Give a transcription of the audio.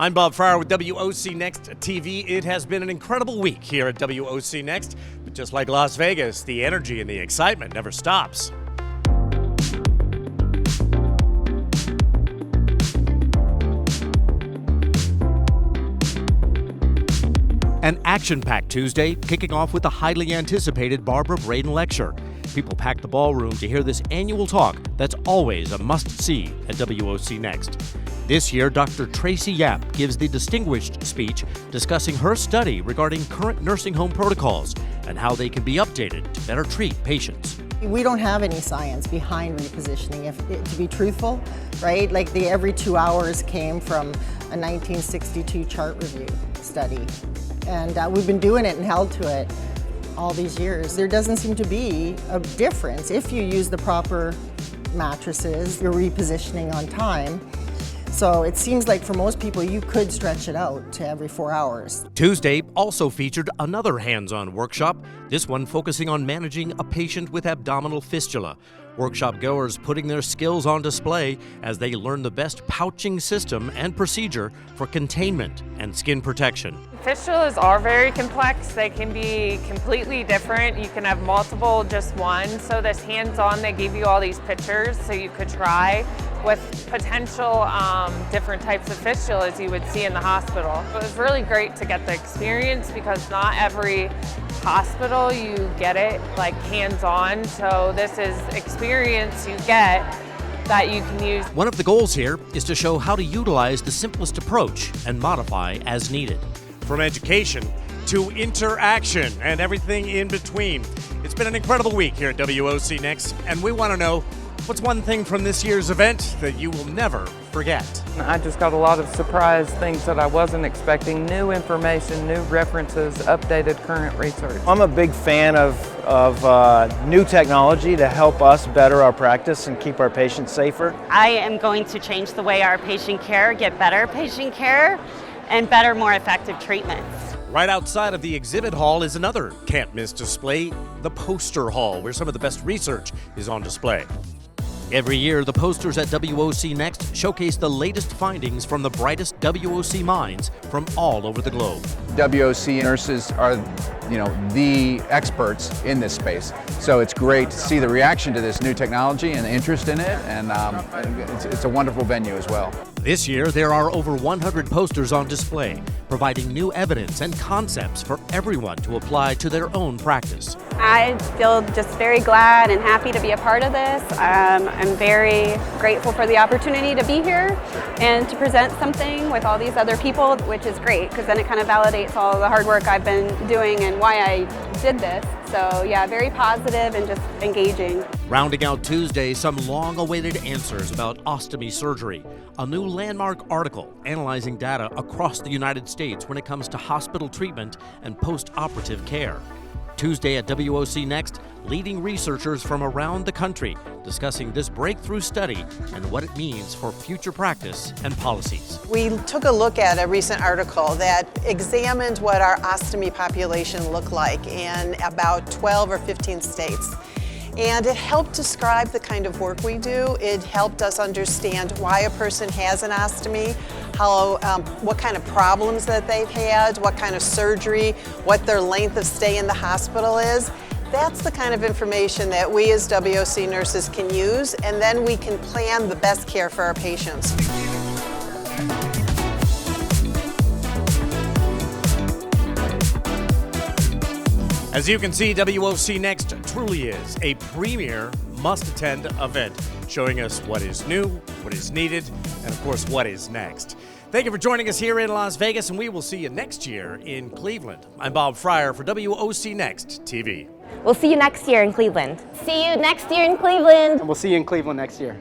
I'm Bob Fryer with WOCNext TV. It has been an incredible week here at WOCNext, but just like Las Vegas, the energy and the excitement never stops. An action-packed Tuesday, kicking off with the highly anticipated Barbara Braden lecture. People packed the ballroom to hear this annual talk that's always a must-see at WOCNext. This year, Dr. Tracy Yap gives the distinguished speech discussing her study regarding current nursing home protocols and how they can be updated to better treat patients. We don't have any science behind repositioning, to be truthful, right? Like the every 2 hours came from a 1962 chart review study. And we've been doing it and held to it all these years. There doesn't seem to be a difference. If you use the proper mattresses, you're repositioning on time. So it seems like for most people, you could stretch it out to every 4 hours. Tuesday also featured another hands-on workshop, this one focusing on managing a patient with abdominal fistula. Workshop goers putting their skills on display as they learn the best pouching system and procedure for containment and skin protection. Fistulas are very complex. They can be completely different. You can have multiple, just one. So this hands-on, they give you all these pictures so you could try with potential different types of fistulas you would see in the hospital. It was really great to get the experience because not every hospital you get it like hands-on. So this is experience you get that you can use. One of the goals here is to show how to utilize the simplest approach and modify as needed. From education to interaction and everything in between. It's been an incredible week here at WOCNext, and we want to know what's one thing from this year's event that you will never forget. I just got a lot of surprise things that I wasn't expecting, new information, new references, updated current research. I'm a big fan of new technology to help us better our practice and keep our patients safer. I am going to change the way our patient care, get better patient care, and better, more effective treatments. Right outside of the exhibit hall is another can't-miss display, the poster hall, where some of the best research is on display. Every year, the posters at WOCNext showcase the latest findings from the brightest WOC minds from all over the globe. WOC nurses are, the experts in this space. So it's great to see the reaction to this new technology and the interest in it, and it's a wonderful venue as well. This year, there are over 100 posters on display, providing new evidence and concepts for everyone to apply to their own practice. I feel just very glad and happy to be a part of this. I'm very grateful for the opportunity to be here and to present something with all these other people, which is great because then it kind of validates all the hard work I've been doing and why I did this. So yeah, very positive and just engaging. Rounding out Tuesday, some long-awaited answers about ostomy surgery. A new landmark article analyzing data across the United States when it comes to hospital treatment and post-operative care. Tuesday at WOCNext, leading researchers from around the country discussing this breakthrough study and what it means for future practice and policies. We took a look at a recent article that examined what our ostomy population looked like in about 12 or 15 states. And it helped describe the kind of work we do. It helped us understand why a person has an ostomy, what kind of problems that they've had, what kind of surgery, what their length of stay in the hospital is. That's the kind of information that we as WOC nurses can use, and then we can plan the best care for our patients. As you can see, WOCNext truly is a premier must-attend event, showing us what is new, what is needed, and of course, what is next. Thank you for joining us here in Las Vegas, and we will see you next year in Cleveland. I'm Bob Fryer for WOCNext TV. We'll see you next year in Cleveland. See you next year in Cleveland. And we'll see you in Cleveland next year.